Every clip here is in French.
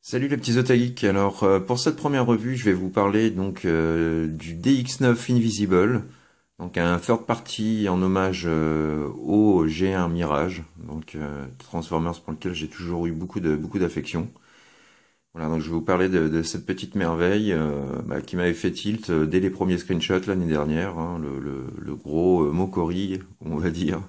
Salut les petits otageeks. Alors pour cette première revue, je vais vous parler donc du DX9 Invisible, donc un third party en hommage au G1 Mirage, donc Transformers pour lequel j'ai toujours eu beaucoup d'affection. Voilà, donc je vais vous parler de cette petite merveille qui m'avait fait tilt dès les premiers screenshots l'année dernière, hein, le gros Mokori, on va dire.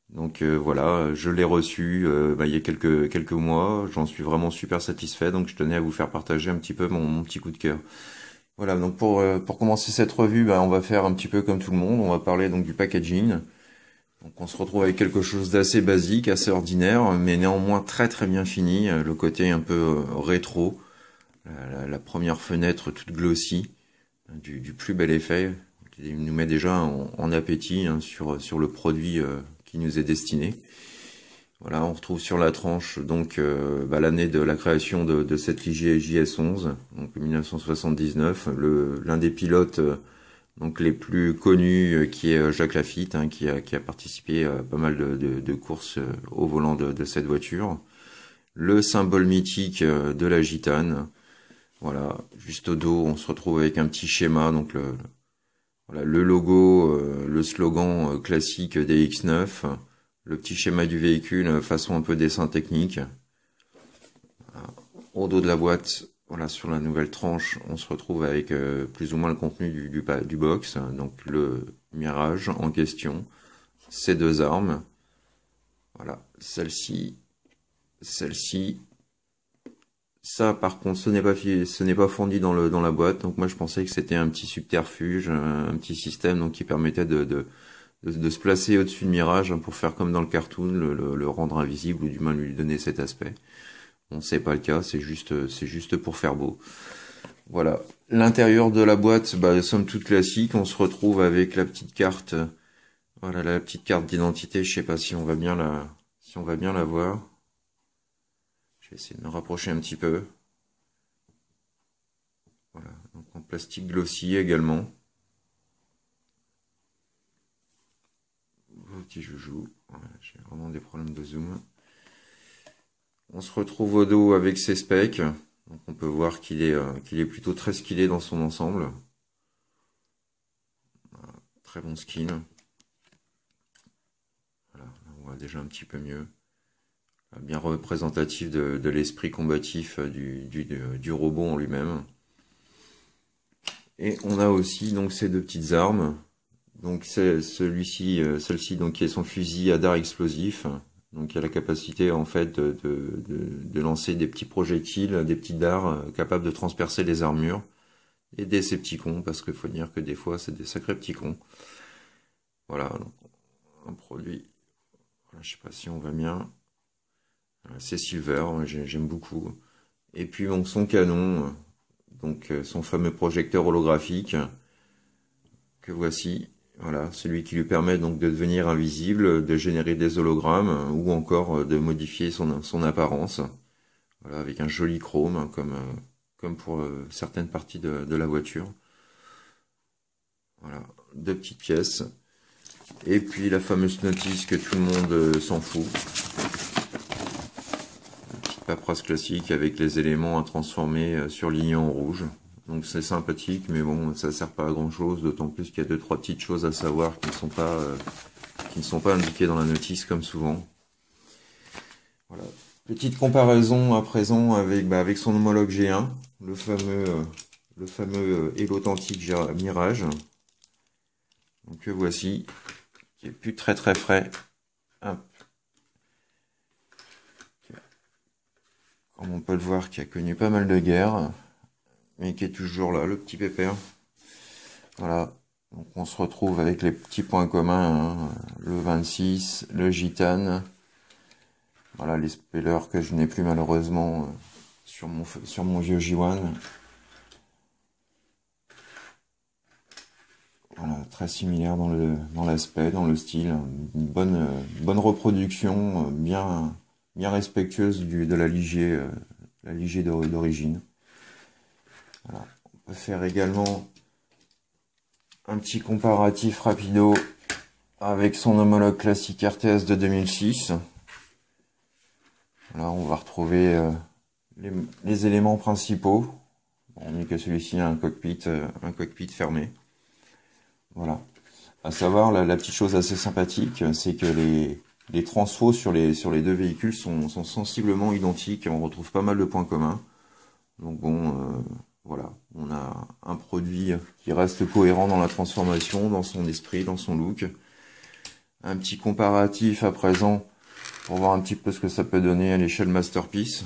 Donc voilà, je l'ai reçu il y a quelques mois, j'en suis vraiment super satisfait, donc je tenais à vous faire partager un petit peu mon petit coup de cœur. Voilà, donc pour commencer cette revue, on va faire un petit peu comme tout le monde, on va parler donc du packaging. Donc on se retrouve avec quelque chose d'assez basique, assez ordinaire, mais néanmoins très très bien fini, le côté un peu rétro, la première fenêtre toute glossy, du plus bel effet, qui nous met déjà en appétit hein, sur le produit qui nous est destiné. Voilà, on retrouve sur la tranche donc l'année de la création de cette JS11, donc 1979, l'un des pilotes donc les plus connus qui est Jacques Lafitte, hein, qui a participé à pas mal de courses au volant de cette voiture. Le symbole mythique de la gitane. Voilà, juste au dos, on se retrouve avec un petit schéma, donc le logo, le slogan classique des X9, le petit schéma du véhicule, façon un peu dessin technique. Au dos de la boîte, voilà, sur la nouvelle tranche, on se retrouve avec plus ou moins le contenu du box, donc le Mirage en question, ces deux armes, voilà, celle-ci, ça par contre ce n'est pas fourni dans la boîte, donc moi je pensais que c'était un petit subterfuge, un petit système donc qui permettait de se placer au-dessus de Mirage hein, pour faire comme dans le cartoon, le rendre invisible ou du moins lui donner cet aspect. Bon, c'est pas le cas, c'est juste pour faire beau. Voilà. L'intérieur de la boîte, somme toute classique, on se retrouve avec la petite carte, voilà, la petite carte d'identité, je sais pas si on va bien la voir. Je vais essayer de me rapprocher un petit peu. Voilà, donc en plastique glossy également. Vos petits joujoux. Voilà, j'ai vraiment des problèmes de zoom. On se retrouve au dos avec ses specs. Donc on peut voir qu'il est plutôt très skillé dans son ensemble. Voilà, très bon skin. Voilà, on voit déjà un petit peu mieux. Bien représentatif de l'esprit combatif du robot en lui-même. Et on a aussi donc ces deux petites armes. Donc c'est celle-ci donc qui est son fusil à dard explosif. Donc il a la capacité en fait de lancer des petits projectiles, des petits dards capables de transpercer les armures et des Decepticons, parce qu'il faut dire que des fois c'est des sacrés petits cons. Voilà, donc un produit. Voilà, je sais pas si on va bien. C'est Silver, j'aime beaucoup. Et puis donc son canon, donc son fameux projecteur holographique que voici. Voilà, celui qui lui permet donc de devenir invisible, de générer des hologrammes ou encore de modifier son apparence. Voilà, avec un joli chrome hein, comme pour certaines parties de la voiture. Voilà, deux petites pièces. Et puis la fameuse notice que tout le monde s'en fout. Paperasse classique avec les éléments à transformer surlignés en rouge. Donc c'est sympathique, mais bon, ça sert pas à grand chose, d'autant plus qu'il y a 2-3 petites choses à savoir qui ne sont pas indiquées dans la notice comme souvent. Voilà. Petite comparaison à présent avec son homologue G1, le fameux et l'authentique Mirage. Donc voici, qui est plus très frais. Hop. Comme on peut le voir, qui a connu pas mal de guerres, mais qui est toujours là, le petit pépère. Voilà, donc on se retrouve avec les petits points communs, hein. Le 26, le gitane, voilà les spellers que je n'ai plus malheureusement sur mon vieux J1. Voilà, très similaire dans l'aspect, dans le style, une bonne reproduction, bien respectueuse de la Ligier d'origine. Voilà. On peut faire également un petit comparatif rapido avec son homologue classique RTS de 2006. Là, on va retrouver les éléments principaux. On dit que celui-ci a un cockpit fermé. Voilà. À savoir, la petite chose assez sympathique, c'est que les transfos sur les deux véhicules sont sensiblement identiques. On retrouve pas mal de points communs. Donc bon, voilà, on a un produit qui reste cohérent dans la transformation, dans son esprit, dans son look. Un petit comparatif à présent pour voir un petit peu ce que ça peut donner à l'échelle Masterpiece.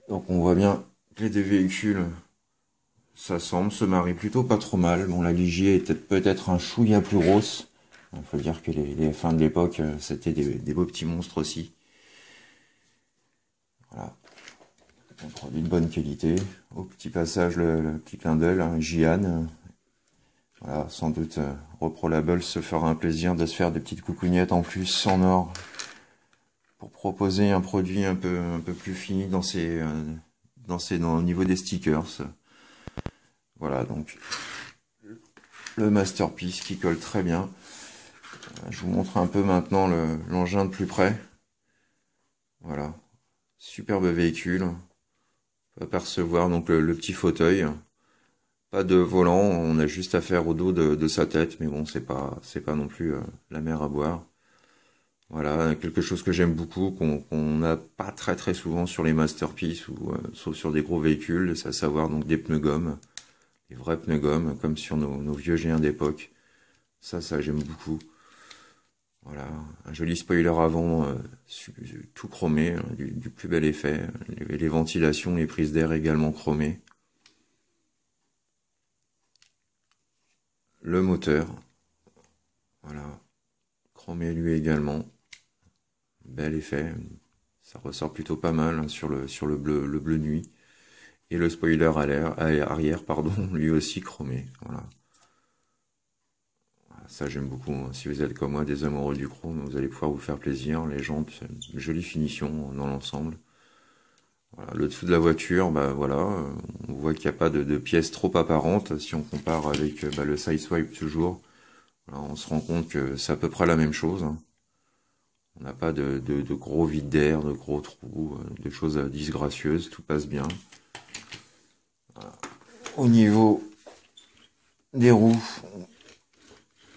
Donc on voit bien que les deux véhicules s'assemblent, se marient plutôt pas trop mal. Bon, la Ligier était peut-être un chouïa plus grosse. Il faut dire que les F1 de l'époque, c'était des beaux petits monstres aussi. Voilà. Un produit de bonne qualité. Au petit passage, le petit clin d'œil, hein, Jian. Voilà, sans doute Reprolable se fera un plaisir de se faire des petites coucougnettes en plus en or pour proposer un produit un peu plus fini au niveau des stickers. Voilà, donc le Masterpiece qui colle très bien. Je vous montre un peu maintenant l'engin de plus près. Voilà, superbe véhicule. On peut apercevoir donc le petit fauteuil. Pas de volant, on a juste à faire au dos de sa tête, mais bon, c'est pas non plus la mer à boire. Voilà, quelque chose que j'aime beaucoup, qu'on n'a pas très souvent sur les Masterpiece ou sauf sur des gros véhicules, c'est à savoir donc des pneus gomme, des vrais pneus gomme, comme sur nos vieux G1 d'époque. Ça j'aime beaucoup. Voilà, un joli spoiler avant, tout chromé, hein, du plus bel effet. Les ventilations, les prises d'air également chromées. Le moteur, voilà, chromé lui également. Bel effet, ça ressort plutôt pas mal hein, sur le bleu nuit. Et le spoiler arrière, pardon, lui aussi chromé. Voilà. Ça j'aime beaucoup. Hein. Si vous êtes comme moi des amoureux du chrome, vous allez pouvoir vous faire plaisir. Les jantes, une jolie finition dans l'ensemble. Voilà. Le dessous de la voiture, bah voilà, on voit qu'il n'y a pas de pièces trop apparentes. Si on compare avec le Sideswipe toujours, voilà, on se rend compte que c'est à peu près la même chose. Hein. On n'a pas de gros vides d'air, de gros trous, de choses disgracieuses, tout passe bien. Voilà. Au niveau des roues,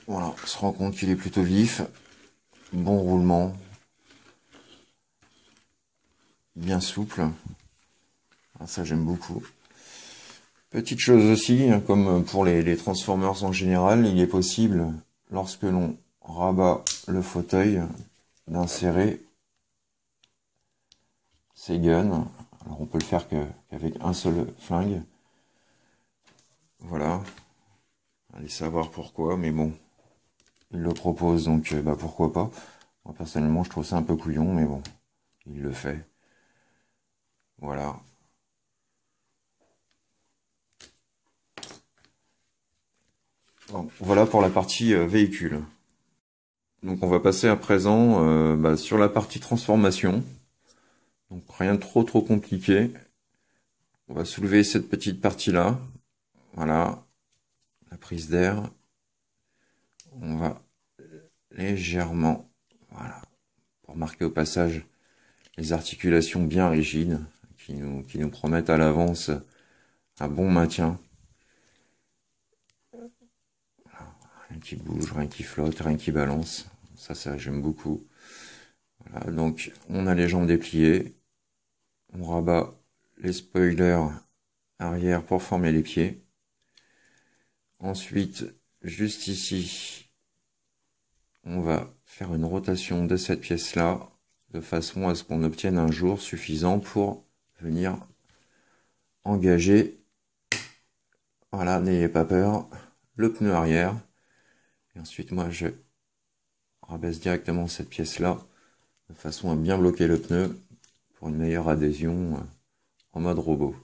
voilà, on se rend compte qu'il est plutôt vif, bon roulement, bien souple. Ah, ça j'aime beaucoup. Petite chose aussi, hein, comme pour les Transformers en général, il est possible, lorsque l'on rabat le fauteuil, d'insérer ses guns. Alors on peut le faire qu'avec un seul flingue. Voilà. Allez savoir pourquoi, mais bon. Il le propose, donc bah pourquoi pas. Moi personnellement je trouve ça un peu couillon, mais bon. Il le fait. Voilà. Bon, voilà pour la partie véhicule. Donc on va passer à présent sur la partie transformation. Donc rien de trop compliqué. On va soulever cette petite partie-là. Voilà. La prise d'air. On va légèrement, voilà, pour marquer au passage les articulations bien rigides qui nous promettent à l'avance un bon maintien. Rien qui bouge, rien qui flotte, rien qui balance. Ça j'aime beaucoup. Voilà, donc on a les jambes dépliées. On rabat les spoilers arrière pour former les pieds. Ensuite, juste ici, on va faire une rotation de cette pièce-là, de façon à ce qu'on obtienne un jour suffisant pour venir engager, voilà, n'ayez pas peur, le pneu arrière. Et ensuite, moi, je rabaisse directement cette pièce-là, de façon à bien bloquer le pneu, pour une meilleure adhésion en mode robot.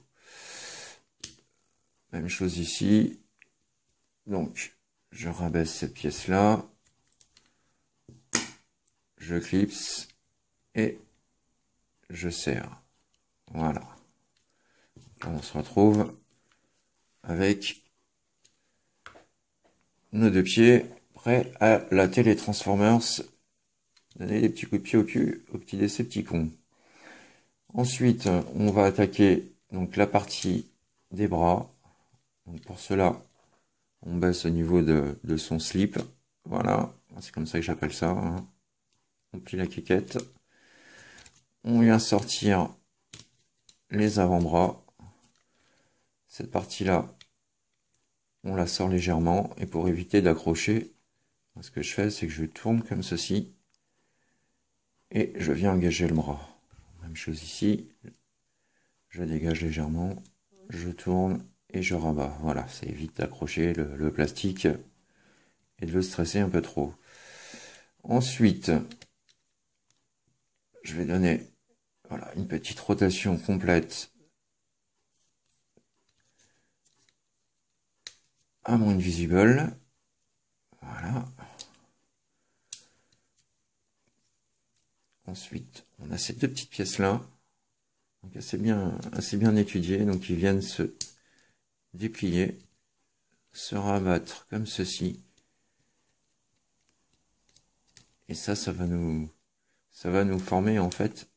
Même chose ici. Donc, je rabaisse cette pièce-là. Je clipse et je serre. Voilà. Là, on se retrouve avec nos deux pieds prêts à la Télétransformers. Donner des petits coups de pied au cul aux petits Décepticons. Ensuite, on va attaquer donc la partie des bras. Donc pour cela, on baisse au niveau de son slip. Voilà, c'est comme ça que j'appelle ça. Hein. On plie la quéquette. On vient sortir les avant-bras. Cette partie-là, on la sort légèrement. Et pour éviter d'accrocher, ce que je fais, c'est que je tourne comme ceci. Et je viens engager le bras. Même chose ici. Je dégage légèrement. Je tourne et je rabats. Voilà, ça évite d'accrocher le plastique et de le stresser un peu trop. Ensuite, je vais donner voilà, une petite rotation complète à mon Invisible. Voilà. Ensuite, on a ces deux petites pièces-là, donc assez bien étudiées, donc ils viennent se déplier, se rabattre comme ceci. Et ça va nous former en fait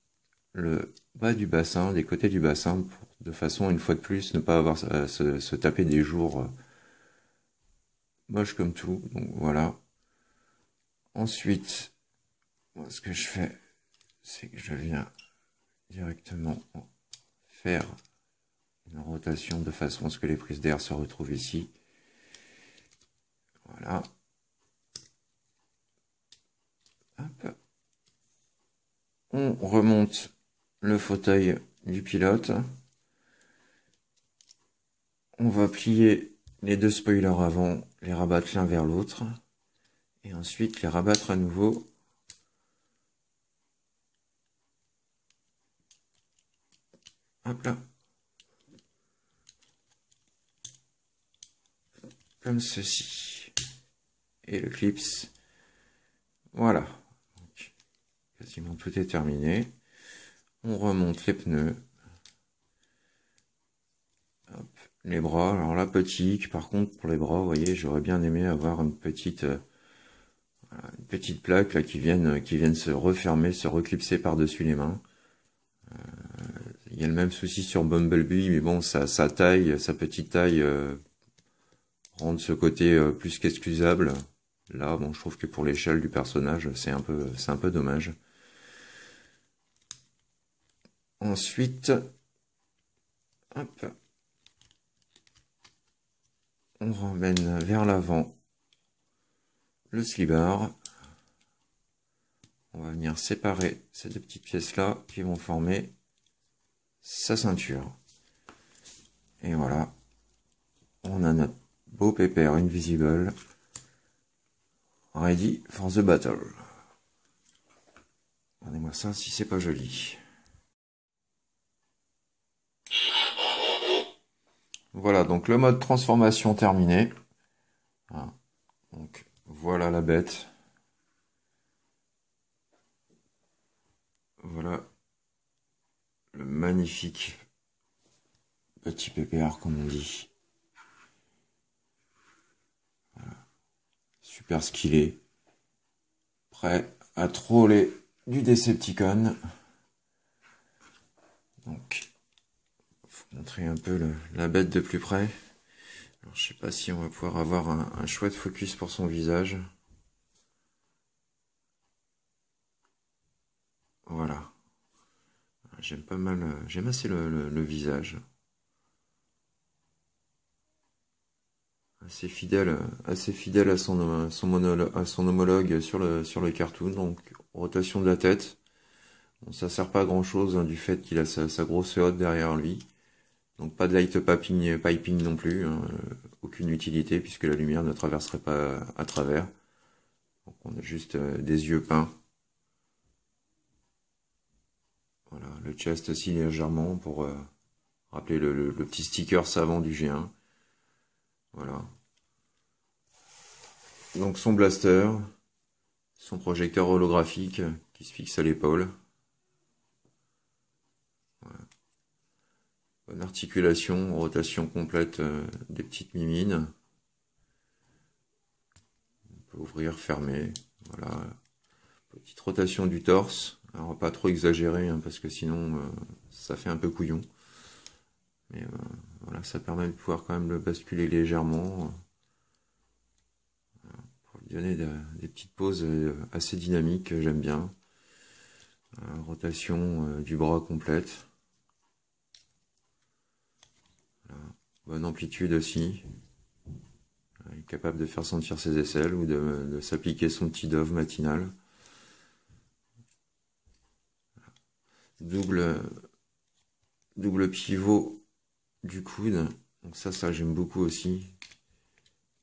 le bas du bassin, des côtés du bassin, de façon, une fois de plus, ne pas avoir à se taper des jours moches comme tout. Donc voilà. Ensuite, moi, ce que je fais, c'est que je viens directement faire une rotation de façon à ce que les prises d'air se retrouvent ici. Voilà. Hop. On remonte le fauteuil du pilote. On va plier les deux spoilers avant, les rabattre l'un vers l'autre. Et ensuite les rabattre à nouveau. Hop là. Comme ceci. Et le clips. Voilà. Donc, quasiment tout est terminé. On remonte les pneus. Hop. Les bras. Alors là, petit. Par contre, pour les bras, vous voyez, j'aurais bien aimé avoir une petite plaque là qui viennent se refermer, se reclipser par-dessus les mains. Il y a le même souci sur Bumblebee, mais bon, sa petite taille rend ce côté plus qu'excusable. Là, bon, je trouve que pour l'échelle du personnage, c'est un peu dommage. Ensuite, hop, on ramène vers l'avant le slibard. On va venir séparer ces deux petites pièces-là qui vont former sa ceinture. Et voilà, on a notre beau pépère Invisible ready for the battle. Regardez-moi ça si c'est pas joli. Voilà, donc le mode transformation terminé. Donc voilà la bête. Voilà le magnifique petit pépère comme on dit. Voilà. Super skillé. Prêt à troller du Decepticon. Donc, faut montrer un peu la bête de plus près. Alors, je sais pas si on va pouvoir avoir un chouette focus pour son visage. Voilà. J'aime pas mal, j'aime assez le visage. Assez fidèle à son homologue sur le cartoon. Donc, rotation de la tête. Bon, ça sert pas à grand chose hein, du fait qu'il a sa grosse hotte derrière lui. Donc pas de light piping non plus, hein, aucune utilité puisque la lumière ne traverserait pas à travers. Donc on a juste des yeux peints. Voilà, le chest aussi légèrement pour rappeler le petit sticker savant du G1. Voilà. Donc son blaster, son projecteur holographique qui se fixe à l'épaule. Voilà. Bonne articulation, rotation complète des petites mimines. On peut ouvrir, fermer. Voilà. Petite rotation du torse. Alors pas trop exagéré hein, parce que sinon ça fait un peu couillon. Mais voilà, ça permet de pouvoir quand même le basculer légèrement. Pour lui donner des petites poses assez dynamiques, j'aime bien. Rotation du bras complète. Voilà. Bonne amplitude aussi. Il est capable de faire sentir ses aisselles ou de s'appliquer son petit dove matinal. Double pivot du coude. Donc ça j'aime beaucoup aussi.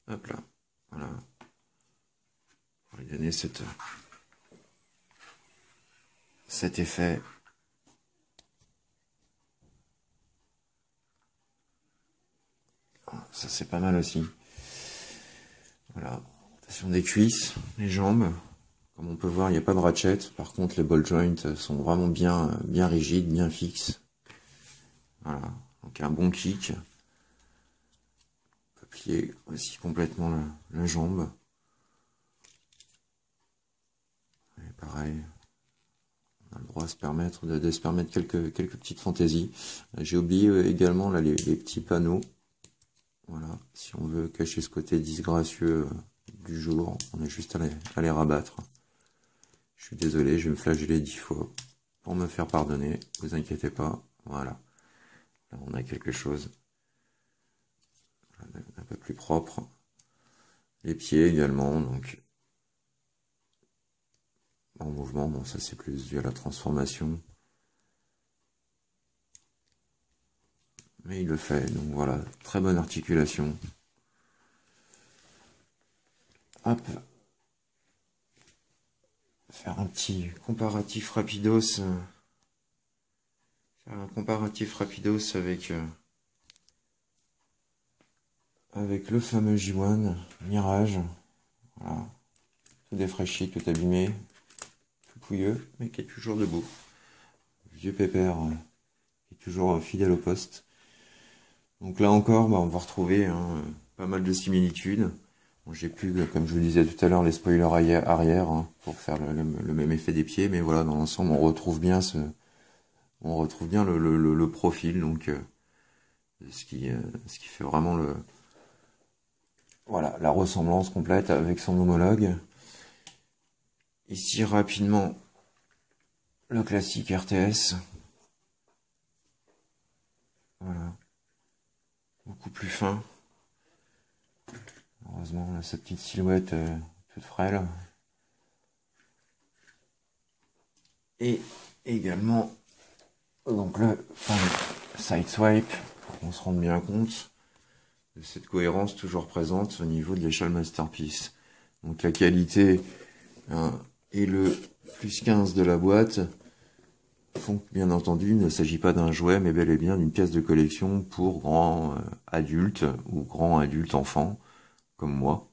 Hop là. Voilà. Pour lui donner cet effet. Ça c'est pas mal aussi. Voilà. Rotation des cuisses, les jambes. Comme on peut voir, il n'y a pas de ratchet. Par contre, les ball joints sont vraiment bien rigides, bien fixes. Voilà. Donc un bon kick. On peut plier aussi complètement la jambe. Et pareil. On a le droit de se permettre quelques petites fantaisies. J'ai oublié également là, les petits panneaux. Voilà. Si on veut cacher ce côté disgracieux du jour, on est juste à les rabattre. Je suis désolé, je vais me flageller 10 fois pour me faire pardonner. Vous inquiétez pas. Voilà. Là, on a quelque chose d'un peu plus propre. Les pieds également, donc en mouvement. Bon, ça c'est plus dû à la transformation. Mais il le fait. Donc voilà, très bonne articulation. Hop. Faire un petit comparatif rapidos. Faire un comparatif rapidos avec le fameux J1 Mirage. Voilà. Tout défraîchi, tout abîmé, tout pouilleux, mais qui est toujours debout. Vieux pépère qui est toujours fidèle au poste. Donc là encore, on va retrouver pas mal de similitudes. Bon, j'ai plus, comme je vous le disais tout à l'heure, les spoilers arrière pour faire le même effet des pieds, mais voilà, dans l'ensemble, on retrouve bien le profil, donc ce qui fait vraiment la ressemblance complète avec son homologue. Ici rapidement le classique RTS. Voilà. Beaucoup plus fin. Heureusement, on a sa petite silhouette toute frêle. Et également donc le side swipe, pour qu'on se rende bien compte de cette cohérence toujours présente au niveau de l'échelle Masterpiece. Donc la qualité et le plus 15 de la boîte font que, bien entendu, il ne s'agit pas d'un jouet, mais bel et bien d'une pièce de collection pour grands adultes ou grands adultes enfants, comme moi.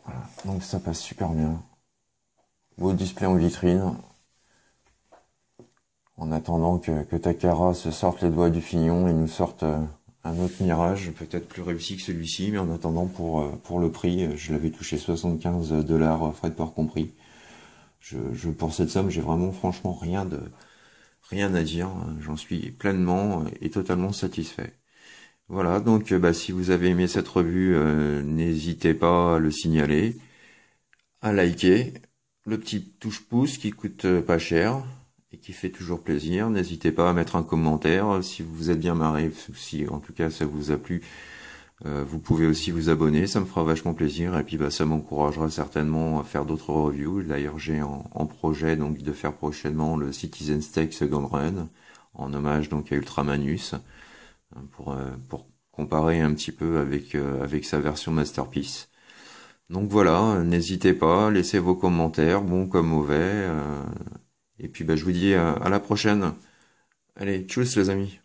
Voilà. Donc ça passe super bien. Beau display en vitrine. En attendant que Takara se sorte les doigts du fignon et nous sorte un autre Mirage, peut-être plus réussi que celui-ci, mais en attendant pour le prix, je l'avais touché 75 $, frais de port compris. Pour cette somme, j'ai vraiment franchement rien à dire. J'en suis pleinement et totalement satisfait. Voilà, donc si vous avez aimé cette revue, n'hésitez pas à le signaler, à liker, le petit touche-pouce qui coûte pas cher et qui fait toujours plaisir. N'hésitez pas à mettre un commentaire si vous vous êtes bien marré, si en tout cas ça vous a plu. Vous pouvez aussi vous abonner, ça me fera vachement plaisir et puis ça m'encouragera certainement à faire d'autres reviews. D'ailleurs j'ai en projet donc de faire prochainement le Citizen Stake Second Run en hommage donc à Ultramanus pour comparer un petit peu avec sa version Masterpiece. Donc voilà, n'hésitez pas, laissez vos commentaires, bons comme mauvais. Et puis bah, je vous dis à la prochaine. Allez, tchuss les amis.